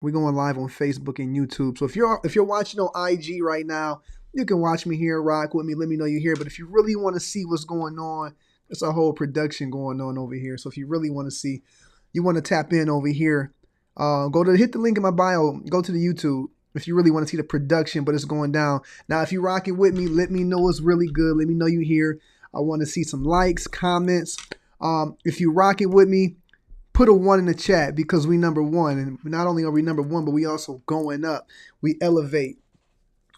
We're going live on Facebook and YouTube. So if you're watching on IG right now, you can watch me here, rock with me. Let me know you're here. But if you really want to see what's going on, there's a whole production going on over here. So if you really want to see, you want to tap in over here, hit the link in my bio. Go to the YouTube if you really want to see the production. But it's going down now. If you're rocking with me, let me know it's really good. Let me know you're here. I want to see some likes, comments. If you're rocking with me, put a 1 in the chat because we number one. And not only are we number one, but we also going up. We elevate.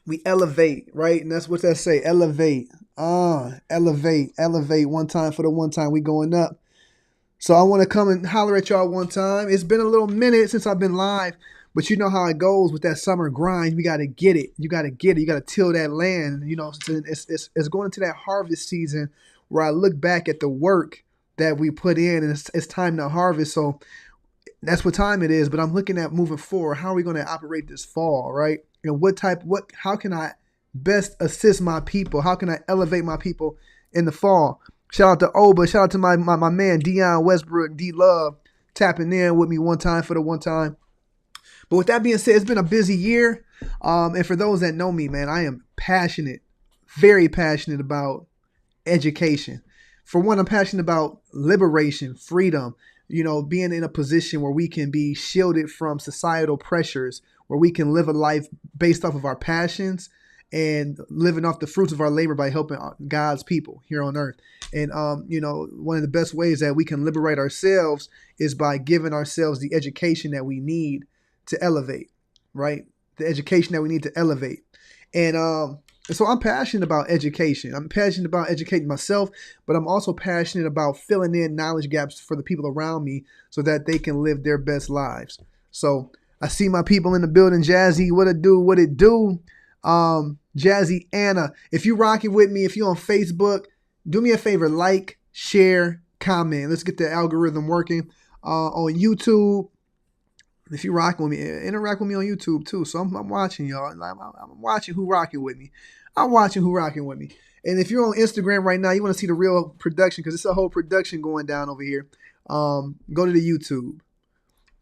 We elevate, right? And that's what that say. Elevate. Elevate. Elevate. One time for the one time. We going up. So I want to come and holler at y'all one time. It's been a little minute since I've been live, but you know how it goes with that summer grind. We got to get it. You got to get it. You got to till that land. You know, it's going into that harvest season where I look back at the work that we put in, and it's time to harvest. So that's what time it is. But I'm looking at moving forward. How are we going to operate this fall, right? And how can I best assist my people? How can I elevate my people in the fall? Shout out to Oba. Shout out to my man, Dion Westbrook, D-Love, tapping in with me one time for the one time. But with that being said, it's been a busy year. And for those that know me, man, I am passionate, very passionate about education. For one, I'm passionate about liberation, freedom, being in a position where we can be shielded from societal pressures, where we can live a life based off of our passions and living off the fruits of our labor by helping God's people here on earth. And, one of the best ways that we can liberate ourselves is by giving ourselves the education that we need to elevate, right? The education that we need to elevate. And so I'm passionate about education. I'm passionate about educating myself, but I'm also passionate about filling in knowledge gaps for the people around me so that they can live their best lives. So I see my people in the building. Jazzy, what it do? Jazzy Anna, if you rocking with me, if you're on Facebook, do me a favor, like, share, comment. Let's get the algorithm working. On YouTube, if you rocking with me, interact with me on YouTube too. So I'm watching y'all. I'm watching who rocking with me. I'm watching who rocking with me. And if you're on Instagram right now, you want to see the real production because it's a whole production going down over here. Go to the YouTube.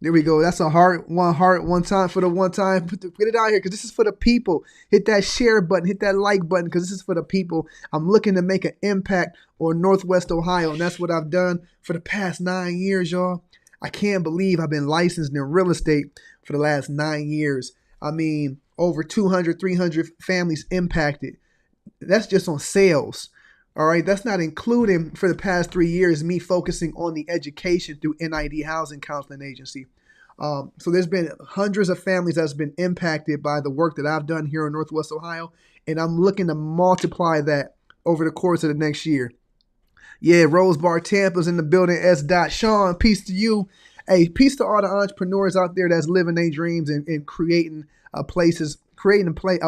There we go. That's a heart, one time for the one time. Put it out here because this is for the people. Hit that share button. Hit that like button because this is for the people. I'm looking to make an impact on Northwest Ohio, and that's what I've done for the past 9 years, y'all. I can't believe I've been licensed in real estate for the last 9 years. I mean, over 200, 300 families impacted. That's just on sales. All right. That's not including for the past 3 years, me focusing on the education through NID Housing Counseling Agency. So there's been hundreds of families that's been impacted by the work that I've done here in Northwest Ohio. And I'm looking to multiply that over the course of the next year. Yeah, Rose Bar Tampa's in the building. S. Sean, peace to you. Hey, peace to all the entrepreneurs out there that's living their dreams and creating a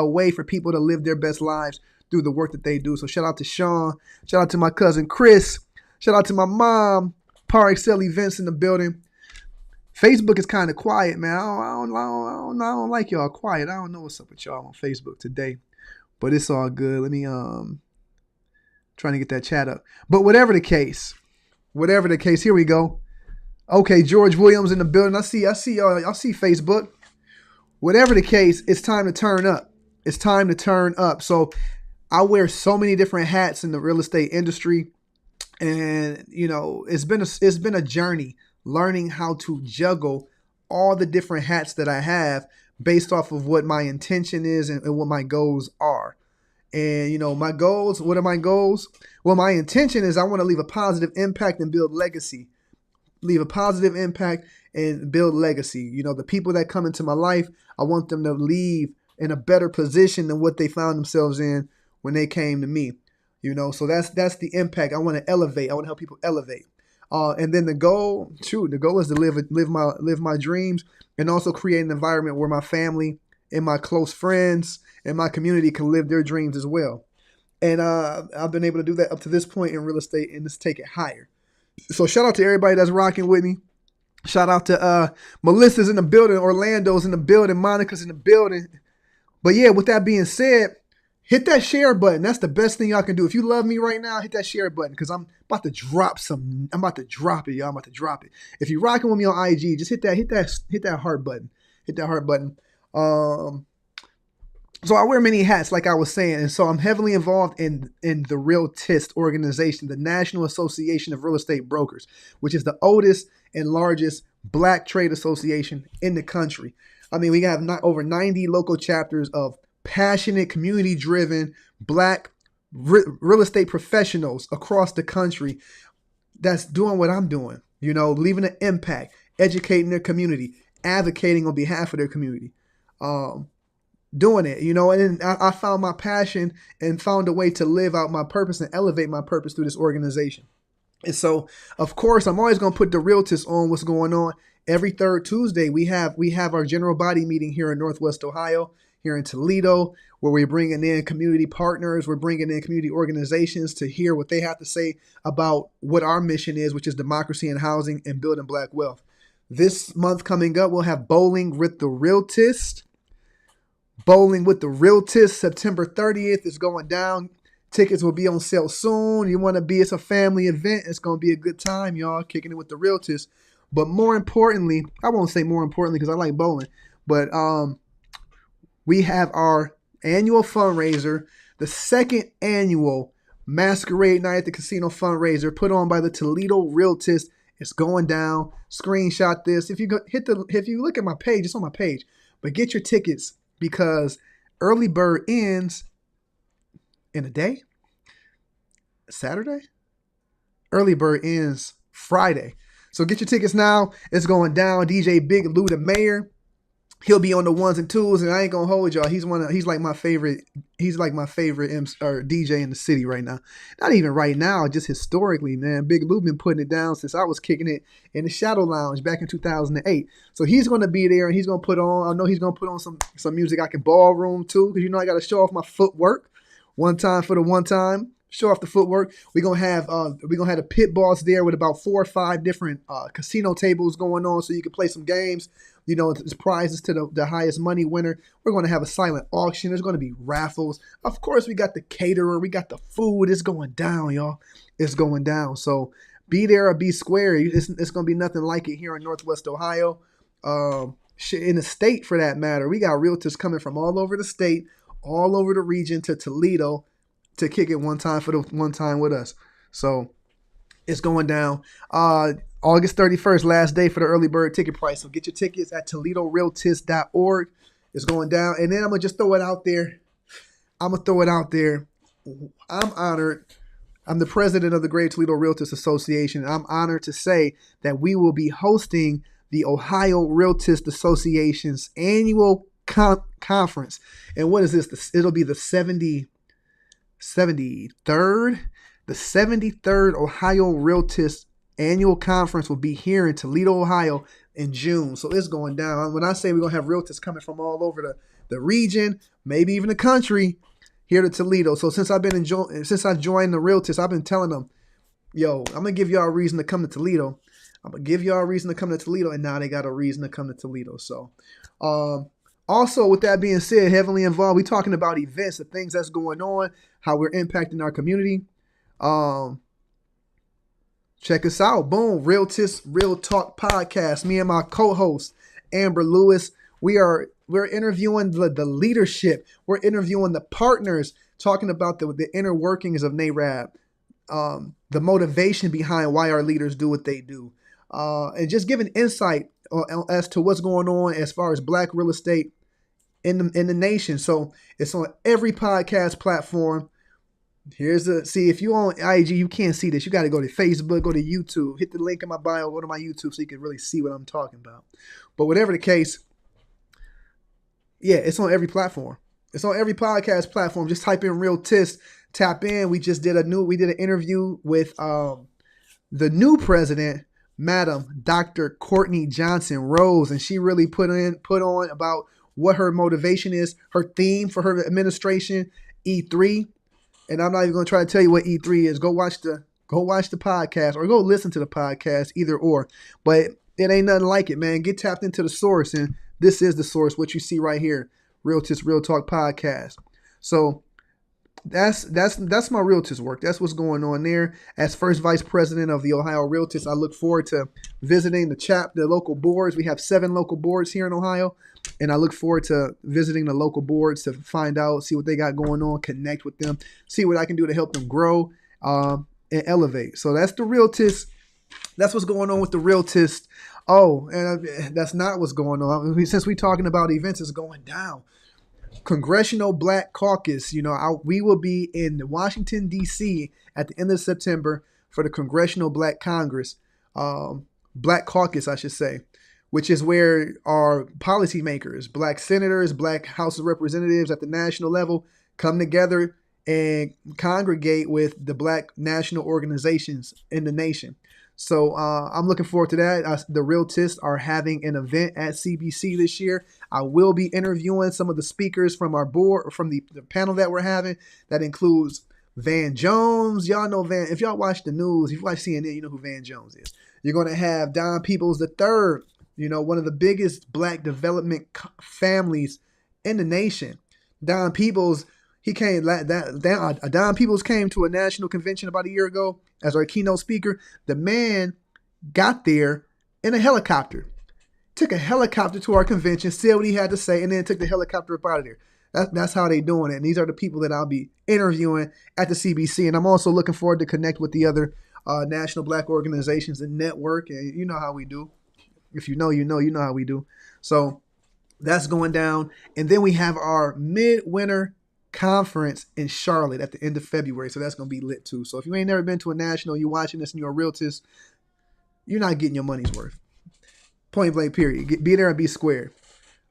way for people to live their best lives through the work that they do. So shout out to Sean. Shout out to my cousin Chris. Shout out to my mom. Par Excel Events in the building. Facebook is kind of quiet, man. I don't like y'all quiet. I don't know what's up with y'all on Facebook today, but it's all good. Let me trying to get that chat up. But whatever the case, here we go. Okay, George Williams in the building. I see y'all. I see Facebook. Whatever the case, it's time to turn up. It's time to turn up. So I wear so many different hats in the real estate industry, and it's been a journey learning how to juggle all the different hats that I have based off of what my intention is and what my goals are. And, my goals, what are my goals? Well, my intention is I want to leave a positive impact and build legacy. Leave a positive impact and build legacy. The people that come into my life, I want them to leave in a better position than what they found themselves in when they came to me. So that's the impact. I want to elevate. I want to help people elevate. And then the goal is to live my dreams and also create an environment where my family and my close friends and my community can live their dreams as well. And I've been able to do that up to this point in real estate and just take it higher. So shout out to everybody that's rocking with me. Shout out to Melissa's in the building, Orlando's in the building, Monica's in the building. But yeah, with that being said, hit that share button. That's the best thing y'all can do. If you love me right now, hit that share button because I'm about to drop it, y'all. I'm about to drop it. If you're rocking with me on IG, just hit that heart button. Hit that heart button. So I wear many hats, like I was saying, and so I'm heavily involved in the Realtist organization, the National Association of Real Estate Brokers, which is the oldest and largest Black trade association in the country. I mean, we have over 90 local chapters of passionate, community-driven Black real estate professionals across the country that's doing what I'm doing, leaving an impact, educating their community, advocating on behalf of their community. Doing it, and I found my passion and found a way to live out my purpose and elevate my purpose through this organization. And so, of course, I'm always going to put the Realtist on what's going on. Every third Tuesday, we have our general body meeting here in Northwest Ohio, here in Toledo, where we're bringing in community partners. We're bringing in community organizations to hear what they have to say about what our mission is, which is democracy and housing and building Black wealth. This month coming up, we'll have Bowling with the Realtist. Bowling with the Realtist, September 30th is going down. Tickets will be on sale soon. It's a family event. It's going to be a good time, y'all, kicking it with the Realtist. But more importantly, I won't say more importantly because I like bowling, but we have our annual fundraiser, the second annual Masquerade Night at the Casino fundraiser put on by the Toledo Realtist. It's going down. Screenshot this. If you look at my page, it's on my page, but get your tickets, because early bird ends in a day, Saturday. Early bird ends Friday. So get your tickets now. It's going down. DJ Big Lou the Mayor. He'll be on the ones and twos, and I ain't gonna hold y'all. He's like my favorite. He's like my favorite DJ in the city right now. Not even right now, just historically, man. Big Lou been putting it down since I was kicking it in the Shadow Lounge back in 2008. So he's gonna be there, and he's gonna put on. I know he's gonna put on some music I can ballroom too, because I got to show off my footwork. One time for the one time. Show off the footwork. We're gonna have the pit boss there with about 4 or 5 different casino tables going on, so you can play some games. It's prizes to the highest money winner. We're going to have a silent auction. There's going to be raffles. Of course, we got the caterer. We got the food. It's going down, y'all. It's going down. So be there or be square. It's going to be nothing like it here in Northwest Ohio. In the state, for that matter. We got realtors coming from all over the state, all over the region to Toledo to kick it one time with us. So it's going down. August 31st, last day for the early bird ticket price. So get your tickets at ToledoRealtist.org. It's going down. And then I'm going to just throw it out there. I'm honored. I'm the president of the Greater Toledo Realtist Association. I'm honored to say that we will be hosting the Ohio Realtist Association's annual conference. And what is this? It'll be the 73rd? The 73rd Ohio Realtist annual conference will be here in Toledo, Ohio in June. So it's going down. When I say we're going to have realtors coming from all over the region, maybe even the country, here to Toledo. So since I joined the realtors, I've been telling them, yo, I'm going to give y'all a reason to come to Toledo. And now they got a reason to come to Toledo. So also, with that being said, heavily involved, we're talking about events, the things that's going on, how we're impacting our community. Check us out. Boom. Realtist Real Talk Podcast. Me and my co-host, Amber Lewis. We're interviewing the leadership. We're interviewing the partners, talking about the inner workings of NARAB, the motivation behind why our leaders do what they do, and just giving insight as to what's going on as far as Black real estate in the nation. So it's on every podcast platform. See, if you on IG, you can't see this. You got to go to Facebook, go to YouTube, hit the link in my bio, go to my YouTube so you can really see what I'm talking about. But whatever the case, yeah, it's on every platform. It's on every podcast platform. Just type in Realtist, tap in. We did an interview with the new president, Madam Dr. Courtney Johnson Rose, and she really put on about what her motivation is, her theme for her administration, E3. And I'm not even going to try to tell you what E3 is. Go watch the podcast or go listen to the podcast, either or. But it ain't nothing like it, man. Get tapped into the source, and this is the source, what you see right here, Realtist Real Talk Podcast. So That's my realtors work. That's what's going on there. As first vice president of the Ohio Realtors, I look forward to visiting the local boards. We have 7 local boards here in Ohio, and I look forward to visiting the local boards to find out, see what they got going on, connect with them, see what I can do to help them grow and elevate. So that's the realtors. That's what's going on with the realtors. Oh, and that's not what's going on. Since we're talking about events, it's going down. Congressional Black Caucus. We will be in Washington, D.C. at the end of September for the Congressional Black Congress, Black Caucus, I should say, which is where our policymakers, Black senators, Black House of Representatives at the national level come together and congregate with the Black national organizations in the nation. So I'm looking forward to that. The Realtists are having an event at CBC this year. I will be interviewing some of the speakers from our board, from the panel that we're having. That includes Van Jones. Y'all know Van. If y'all watch the news, if you watch CNN, you know who Van Jones is. You're going to have Don Peoples III, one of the biggest Black development families in the nation. Don Peoples, Don Peoples came to a national convention about a year ago as our keynote speaker. The man got there in a helicopter, took a helicopter to our convention, said what he had to say, and then took the helicopter up out of there. That's how they doing it. And these are the people that I'll be interviewing at the CBC. And I'm also looking forward to connect with the other national Black organizations and network. And you know how we do. If you know, you know how we do. So that's going down. And then we have our midwinter conference in Charlotte at the end of February. So that's going to be lit too. So if you ain't never been to a national, you're watching this and you're a realtist, you're not getting your money's worth. Point blank period. Be there and be square.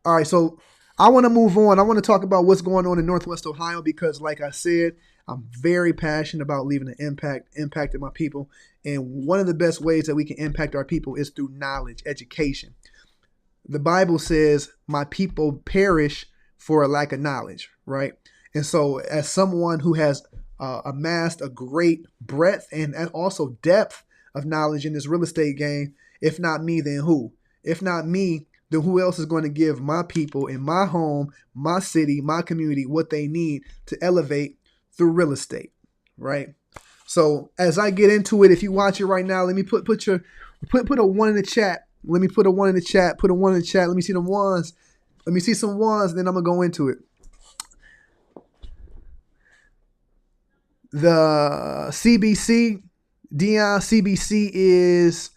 All right. So I want to move on. I want to talk about what's going on in Northwest Ohio because like I said, I'm very passionate about leaving an impacting my people. And one of the best ways that we can impact our people is through knowledge, education. The Bible says my people perish for a lack of knowledge, right? And so as someone who has amassed a great breadth and also depth of knowledge in this real estate game, if not me, then who? If not me, then who else is going to give my people in my home, my city, my community what they need to elevate through real estate, right? So as I get into it, if you watch it right now, let me put a 1 in the chat. Let me put a 1 in the chat. Put a 1 in the chat. Let me see the ones. Let me see some ones, and then I'm going to go into it. The CBC, Dion, CBC is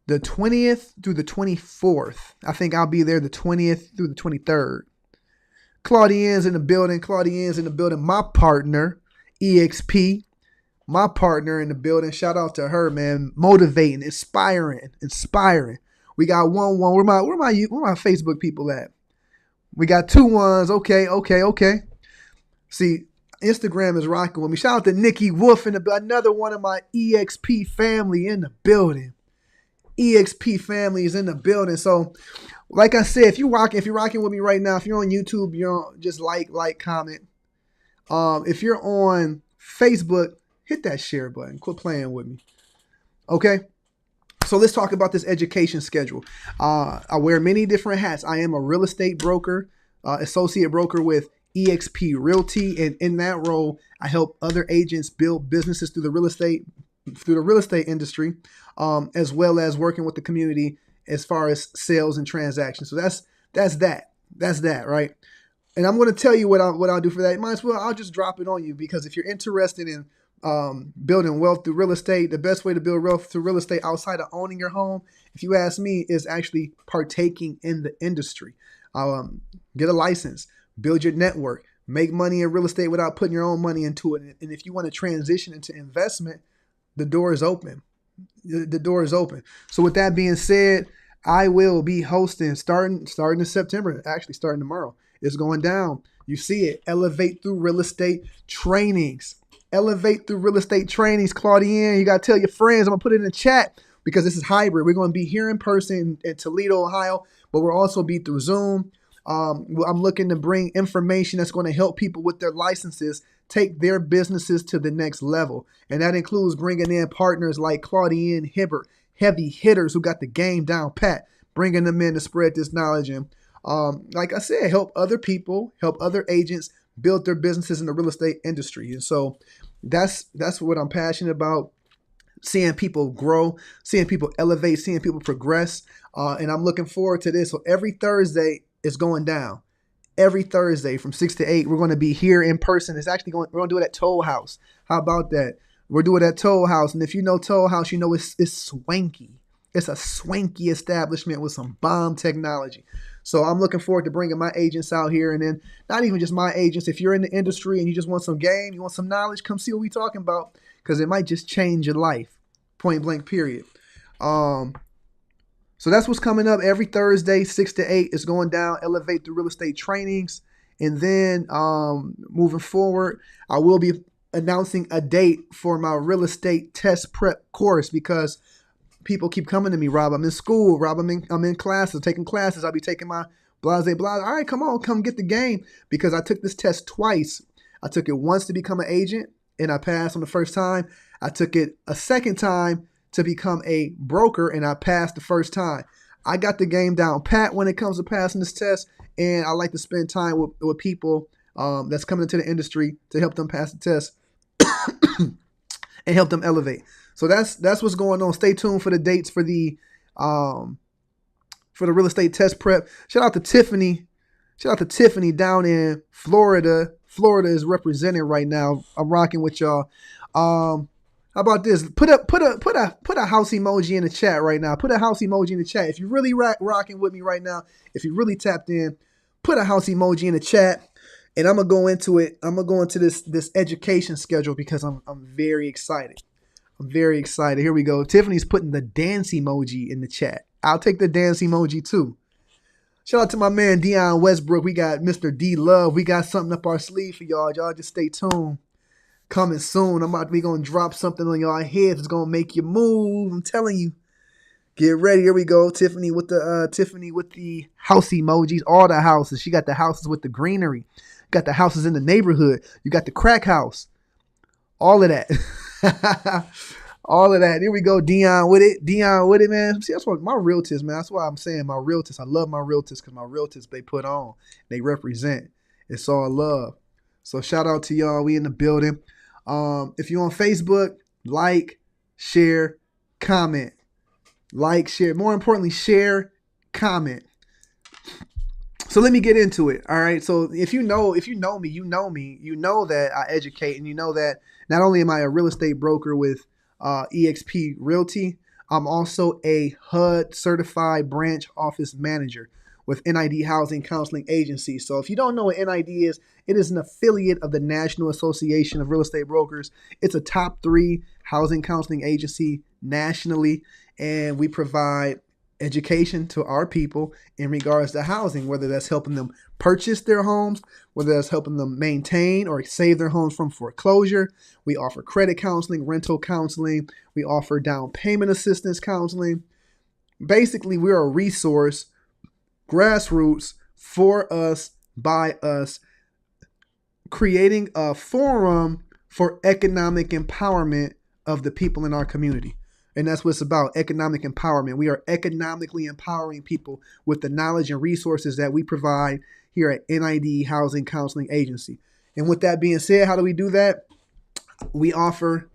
the 20th through the 24th. I think I'll be there the 20th through the 23rd. Claudienne's in the building. My partner, EXP, my partner in the building. Shout out to her, man. Motivating, inspiring. We got one. Where my Facebook people at? We got 2 ones. Okay. See, Instagram is rocking with me. Shout out to Nikki Wolf and another one of my EXP family in the building. EXP family is in the building. So, like I said, if you're rocking with me right now, if you're on YouTube, just like, comment. If you're on Facebook, hit that share button. Quit playing with me. Okay. So let's talk about this education schedule. I wear many different hats. I am a real estate broker, associate broker with EXP Realty, and in that role, I help other agents build businesses through the real estate industry, as well as working with the community as far as sales and transactions. So that's that, right? And I'm going to tell you what I'll do for that. Might as well, I'll just drop it on you, because if you're interested in building wealth through real estate, the best way to build wealth through real estate outside of owning your home, if you ask me, is actually partaking in the industry. Get a license, build your network, make money in real estate without putting your own money into it. And if you want to transition into investment, the door is open. The door is open. So with that being said, I will be hosting starting in September, actually starting tomorrow. It's going down. You see it. Elevate through real estate trainings. Claudienne, you got to tell your friends. I'm going to put it in the chat because this is hybrid. We're going to be here in person in Toledo, Ohio, but we'll also be through Zoom. I'm looking to bring information that's going to help people with their licenses take their businesses to the next level. And that includes bringing in partners like Claudienne Hibbert, heavy hitters who got the game down pat, bringing them in to spread this knowledge and, like I said, help other people, help other agents build their businesses in the real estate industry. And so that's what I'm passionate about. Seeing people grow, seeing people elevate, seeing people progress. And I'm looking forward to this. So every Thursday is going down. Every Thursday from 6 to 8, we're going to be here in person. We're going to do it at Toll House. How about that? We're doing it at Toll House. And if you know Toll House, you know it's swanky. It's a swanky establishment with some bomb technology. So I'm looking forward to bringing my agents out here. And then not even just my agents. If you're in the industry and you just want some game, you want some knowledge, come see what we're talking about, because it might just change your life. Point blank, period. So that's what's coming up every Thursday, 6 to 8. It's going down, Elevate the Real Estate Trainings. And then moving forward, I will be announcing a date for my real estate test prep course, because people keep coming to me, Rob, I'm in school. Rob, I'm in classes, taking classes. I'll be taking my blase. All right, come get the game, because I took this test twice. I took it once to become an agent, and I passed on the first time. I took it a second time to become a broker, and I passed the first time. I got the game down pat when it comes to passing this test, and I like to spend time with people that's coming into the industry to help them pass the test and help them elevate. So that's what's going on. Stay tuned for the dates for the real estate test prep. Shout out to Tiffany. Shout out to Tiffany down in Florida. Florida is represented right now. I'm rocking with y'all. How about this? Put a house emoji in the chat right now. Put a house emoji in the chat. If you're really rocking with me right now, if you really tapped in, put a house emoji in the chat. And I'm gonna go into it. I'm gonna go into this education schedule, because I'm very excited. I'm very excited. Here we go. Tiffany's putting the dance emoji in the chat. I'll take the dance emoji too. Shout out to my man Dion Westbrook. We got Mr. D Love. We got something up our sleeve for y'all. Y'all just stay tuned. Coming soon. We gonna drop something on y'all heads. It's gonna make you move. I'm telling you. Get ready. Here we go. Tiffany with the house emojis. All the houses. She got the houses with the greenery. Got the houses in the neighborhood. You got the crack house. All of that. All of that. Here we go. Dion with it. Dion with it, man. See, that's what my realtors, man. That's why I'm saying my realtors. I love my realtors, because my realtors, they put on. They represent. It's all love. So shout out to y'all. We in the building. If you're on Facebook, like, share, comment. Like, share. More importantly, share, comment. So let me get into it. All right. So if you know me, you know that I educate, and you know that not only am I a real estate broker with EXP Realty, I'm also a HUD certified branch office manager with NID Housing Counseling Agency. So if you don't know what NID is, it is an affiliate of the National Association of Real Estate Brokers. It's a top 3 housing counseling agency nationally, and we provide education to our people in regards to housing, whether that's helping them purchase their homes, whether that's helping them maintain or save their homes from foreclosure. We offer credit counseling, rental counseling. We offer down payment assistance counseling. Basically, we're a resource, grassroots, for us, by us, creating a forum for economic empowerment of the people in our community. And that's what it's about, economic empowerment. We are economically empowering people with the knowledge and resources that we provide here at NID Housing Counseling Agency. And with that being said, how do we do that? We offer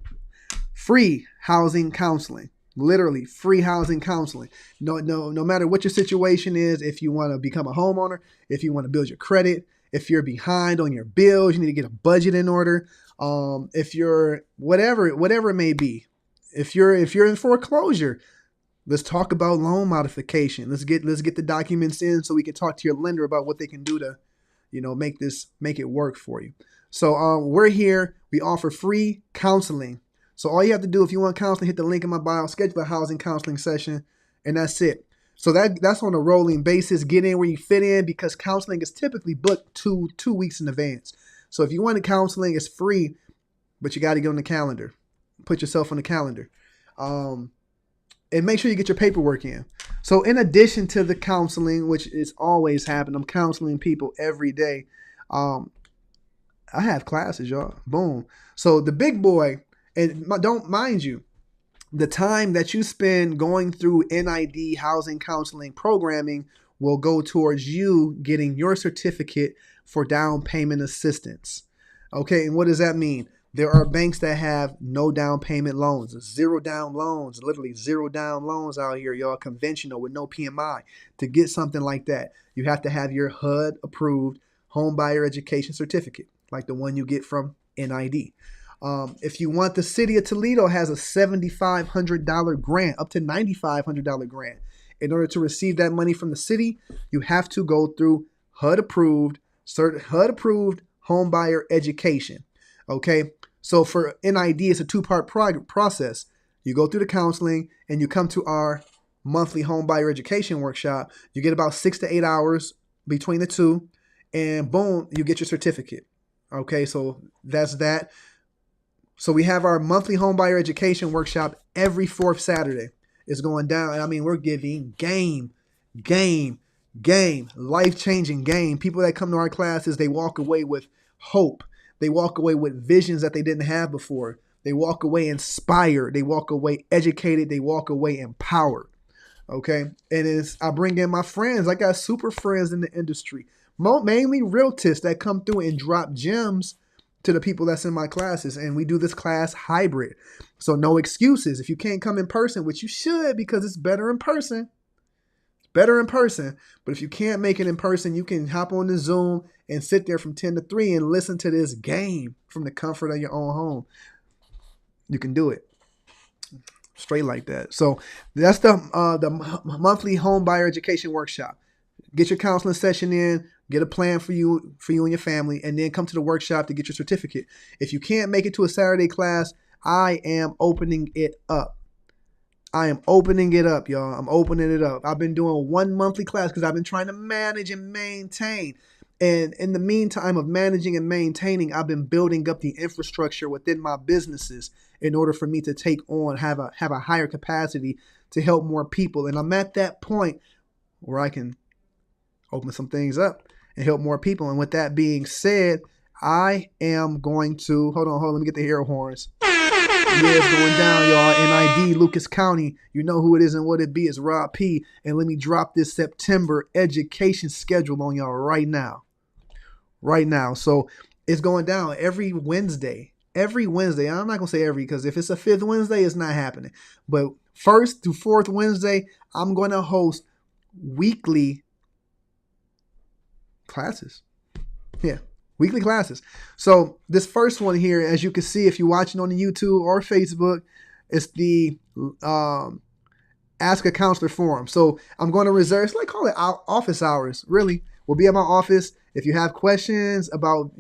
free housing counseling, literally free housing counseling. No matter what your situation is, if you want to become a homeowner, if you want to build your credit, if you're behind on your bills, you need to get a budget in order. If you're whatever it may be. If you're in foreclosure, let's talk about loan modification. Let's get the documents in so we can talk to your lender about what they can do to, make it work for you. So we're here. We offer free counseling. So all you have to do, if you want counseling, hit the link in my bio, schedule a housing counseling session, and that's it. So that's on a rolling basis. Get in where you fit in, because counseling is typically booked two weeks in advance. So if you want counseling, it's free, but you got to get on the calendar. Put yourself on the calendar. And make sure you get your paperwork in. So in addition to the counseling, which is always happening, I'm counseling people every day. I have classes, y'all. Boom. So the big boy, and don't mind you, the time that you spend going through NID housing counseling programming will go towards you getting your certificate for down payment assistance. Okay, and what does that mean? There are banks that have no down payment loans, zero down loans, literally zero down loans out here, y'all, conventional with no PMI. To get something like that, you have to have your HUD approved home buyer education certificate, like the one you get from NID. If you want, the city of Toledo has a $7,500 grant, up to $9,500 grant. In order to receive that money from the city, you have to go through HUD approved home buyer education. Okay, so for NID, it's a two-part process. You go through the counseling and you come to our monthly home buyer education workshop. You get about 6 to 8 hours between the two, and boom, you get your certificate. Okay, so that's that. So we have our monthly home buyer education workshop every fourth Saturday. It's going down. I mean, we're giving game, life-changing game. People that come to our classes, they walk away with hope. They walk away with visions that they didn't have before. They walk away inspired. They walk away educated. They walk away empowered. Okay. And I bring in my friends. I got super friends in the industry, mainly realtors that come through and drop gems to the people that's in my classes. And we do this class hybrid. So no excuses. If you can't come in person, which you should, because it's better in person. But if you can't make it in person, you can hop on the Zoom and sit there from 10 to 3 and listen to this game from the comfort of your own home. You can do it straight like that. So that's the monthly home buyer education workshop. Get your counseling session in, get a plan for you and your family, and then come to the workshop to get your certificate. If you can't make it to a Saturday class, I am opening it up. I am opening it up, y'all. I'm opening it up. I've been doing one monthly class because I've been trying to manage and maintain. And in the meantime of managing and maintaining, I've been building up the infrastructure within my businesses in order for me to take on, have a higher capacity to help more people. And I'm at that point where I can open some things up and help more people. And with that being said, I am going to, hold on, let me get the air horns. Yeah, it's going down, y'all. NID, Lucas County. You know who it is and what it be. It's Rob P. And let me drop this September education schedule on y'all right now. So it's going down every Wednesday. I'm not going to say every, because if it's a fifth Wednesday, it's not happening. But first to fourth Wednesday, I'm going to host weekly classes. Yeah. Weekly classes. So this first one here, as you can see, if you're watching on the YouTube or Facebook, it's the Ask a Counselor forum. So I'm going to reserve, it's like call it office hours, really. We'll be at my office. If you have questions about,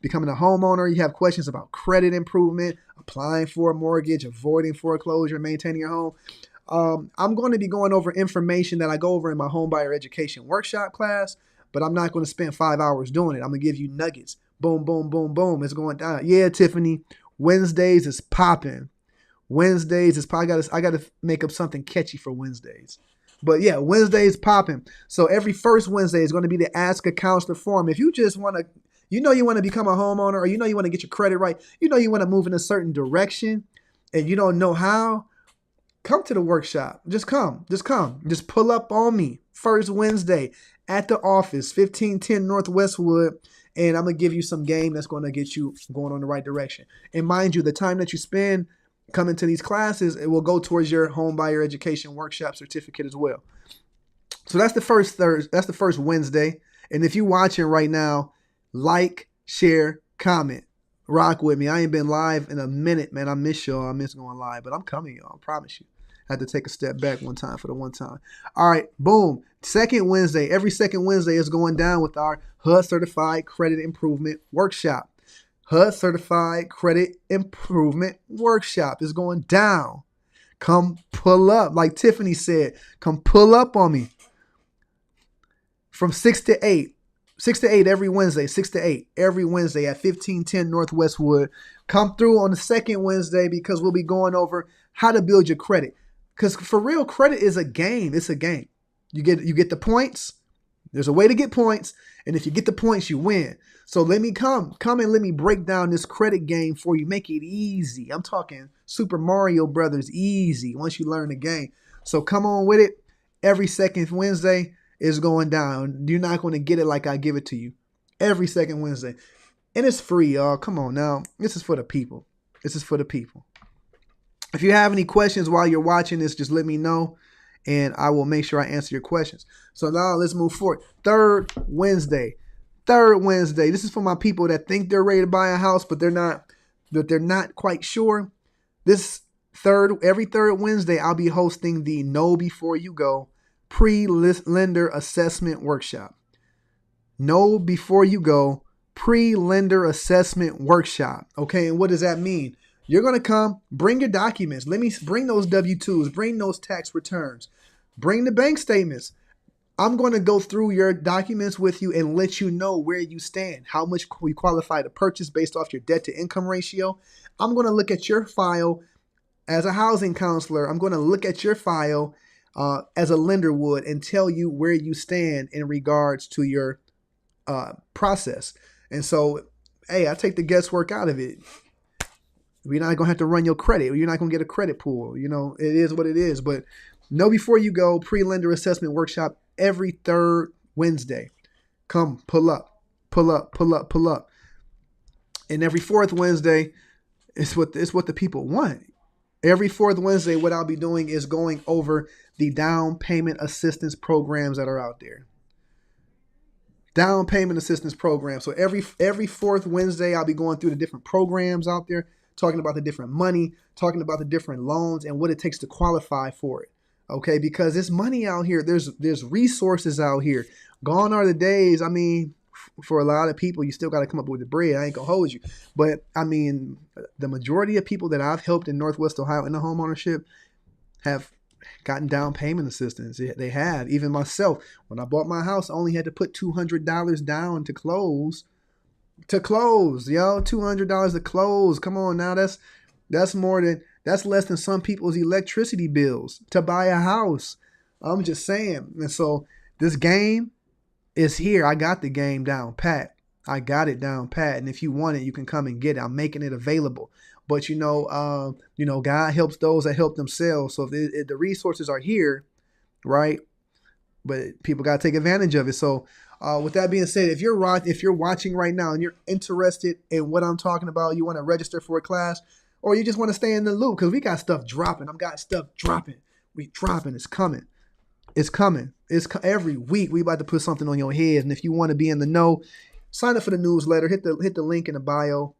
becoming a homeowner, you have questions about credit improvement, applying for a mortgage, avoiding foreclosure, maintaining your home. I'm going to be going over information that I go over in my home buyer education workshop class. But I'm not going to spend 5 hours doing it. I'm going to give you nuggets. Boom, boom, boom, boom. It's going down. Yeah, Tiffany. Wednesdays is popping. I got to make up something catchy for Wednesdays. But yeah, Wednesdays popping. So every first Wednesday is going to be the Ask a Counselor forum. If you just want to, you want to become a homeowner, or you want to get your credit right, you want to move in a certain direction, and you don't know how, come to the workshop. Just come. Just pull up on me. First Wednesday at the office, 1510 North Westwood, and I'm going to give you some game that's going to get you going on the right direction. And mind you, the time that you spend coming to these classes, it will go towards your home buyer education workshop certificate as well. So that's the first Wednesday. And if you're watching right now, like, share, comment, rock with me. I ain't been live in a minute, man. I miss y'all. I miss going live, but I'm coming, y'all. I promise you. I had to take a step back one time for the one time. All right, boom. Second Wednesday. Every second Wednesday is going down with our HUD Certified Credit Improvement Workshop. HUD Certified Credit Improvement Workshop is going down. Come pull up. Like Tiffany said, come pull up on me. From 6 to 8. 6 to 8 every Wednesday. 6 to 8 every Wednesday at 1510 North Westwood. Come through on the second Wednesday because we'll be going over how to build your credit. Because for real, credit is a game. It's a game. You get the points. There's a way to get points. And if you get the points, you win. So let me come and let me break down this credit game for you. Make it easy. I'm talking Super Mario Brothers easy once you learn the game. So come on with it every second Wednesday. It's going down. You're not going to get it like I give it to you every second Wednesday. And it's free, y'all. Come on now. This is for the people. This is for the people. If you have any questions while you're watching this, just let me know, and I will make sure I answer your questions. So now let's move forward. Third Wednesday. This is for my people that think they're ready to buy a house, but they're not quite sure. Every third Wednesday, I'll be hosting the Know Before You Go pre-lender assessment workshop. Know Before You Go pre-lender assessment workshop. Okay, and what does that mean? You're going to come, bring your documents. Let me bring those W-2s, bring those tax returns, bring the bank statements. I'm going to go through your documents with you and let you know where you stand, how much we qualify to purchase based off your debt to income ratio. I'm going to look at your file as a housing counselor. I'm going to look at your file as a lender would and tell you where you stand in regards to your process. And so, hey, I take the guesswork out of it. We're not going to have to run your credit. You're not going to get a credit pool. You know, it is what it is. But Know Before You Go pre-lender assessment workshop every third Wednesday. Come, pull up. And every fourth Wednesday, it's what the people want. Every fourth Wednesday, what I'll be doing is going over the down payment assistance programs that are out there. Down payment assistance program. So every fourth Wednesday, I'll be going through the different programs out there, talking about the different money, talking about the different loans and what it takes to qualify for it. Okay, because there's money out here. There's resources out here. Gone are the days. I mean, for a lot of people, you still got to come up with the bread. I ain't gonna hold you, but I mean, the majority of people that I've helped in Northwest Ohio in the homeownership have gotten down payment assistance. They have. Even myself, when I bought my house, I only had to put $200 down to close. Yo, $200 to close. Come on now, that's less than some people's electricity bills to buy a house. I'm just saying. And so this game is here. I got the game down pat. I got it down pat. And if you want it, you can come and get it. I'm making it available. But God helps those that help themselves. So if the resources are here, right? But people got to take advantage of it. So with that being said, if you're watching right now and you're interested in what I'm talking about, you want to register for a class, or you just want to stay in the loop because we got stuff dropping. I've got stuff dropping. We dropping. It's coming. It's coming. Every week we about to put something on your head. And if you want to be in the know, sign up for the newsletter. Hit the link in the bio.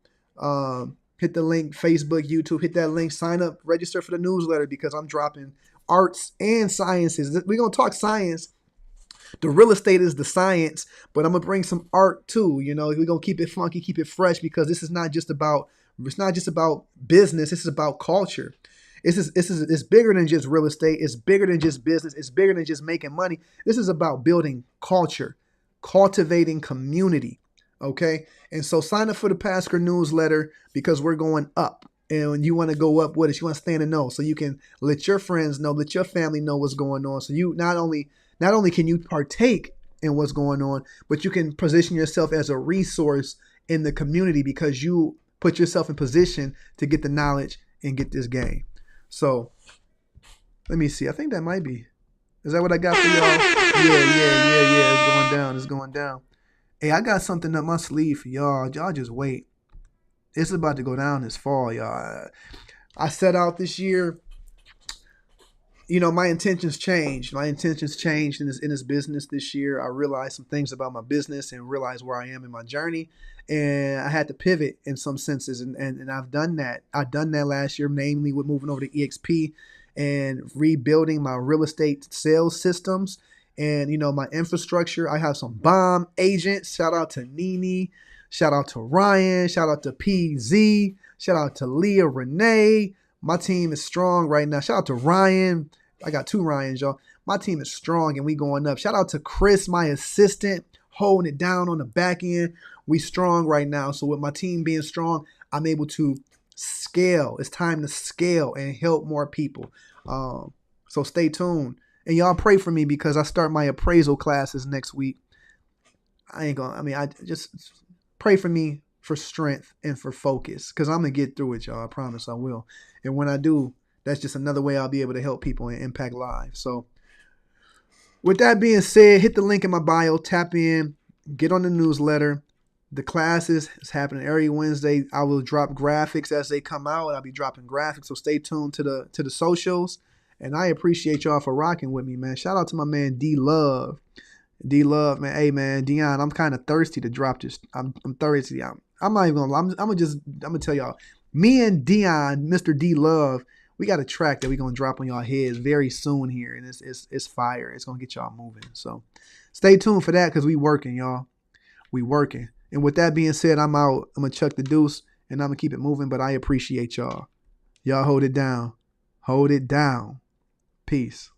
Hit the link, Facebook, YouTube. Hit that link. Sign up. Register for the newsletter because I'm dropping arts and sciences. We're gonna talk science. The real estate is the science, but I'm gonna bring some art too. You know, we're gonna keep it funky, keep it fresh because this is not just about. It's not just about business. This is about culture. It's bigger than just real estate. It's bigger than just business. It's bigger than just making money. This is about building culture, cultivating community. Okay. And so sign up for the Pastor newsletter because we're going up. And when you want to go up with us, you want to stay in the know so you can let your friends know, let your family know what's going on. So you not only can you partake in what's going on, but you can position yourself as a resource in the community because you put yourself in position to get the knowledge and get this game. So let me see. I think that might be. Is that what I got for y'all? Yeah. It's going down. Hey, I got something up my sleeve for y'all. Y'all just wait. It's about to go down this fall, y'all. I set out this year. You know, my intentions changed. My intentions changed in this business this year. I realized some things about my business and realized where I am in my journey. And I had to pivot in some senses. And I've done that. I've done that last year, namely with moving over to EXP and rebuilding my real estate sales systems and, you know, my infrastructure. I have some bomb agents. Shout out to Nene. Shout out to Ryan. Shout out to PZ. Shout out to Leah Renee. My team is strong right now. Shout out to Ryan. I got 2 Ryans, y'all. My team is strong and we going up. Shout out to Chris, my assistant, holding it down on the back end. We strong right now. So with my team being strong, I'm able to scale. It's time to scale and help more people. So stay tuned. And y'all pray for me because I start my appraisal classes next week. I just pray for me for strength and for focus because I'm going to get through it, y'all. I promise I will. And when I do, that's just another way I'll be able to help people and impact lives. So With that being said, hit the link in my bio, tap in, get on the newsletter. The classes is happening every Wednesday. I will drop graphics as they come out. I'll be dropping graphics, so stay tuned to the socials. And I appreciate y'all for rocking with me, man. Shout out to my man D Love. D Love, man. Hey, man, Dion, I'm kind of thirsty to drop this. I'm thirsty. I'm not even gonna. I'm gonna tell y'all. Me and Dion, Mr. D Love, we got a track that we gonna drop on y'all heads very soon here, and it's fire. It's gonna get y'all moving. So stay tuned for that because we working, y'all. We working. And with that being said, I'm out. I'm gonna chuck the deuce and I'm gonna keep it moving. But I appreciate y'all. Y'all hold it down. Hold it down. Peace.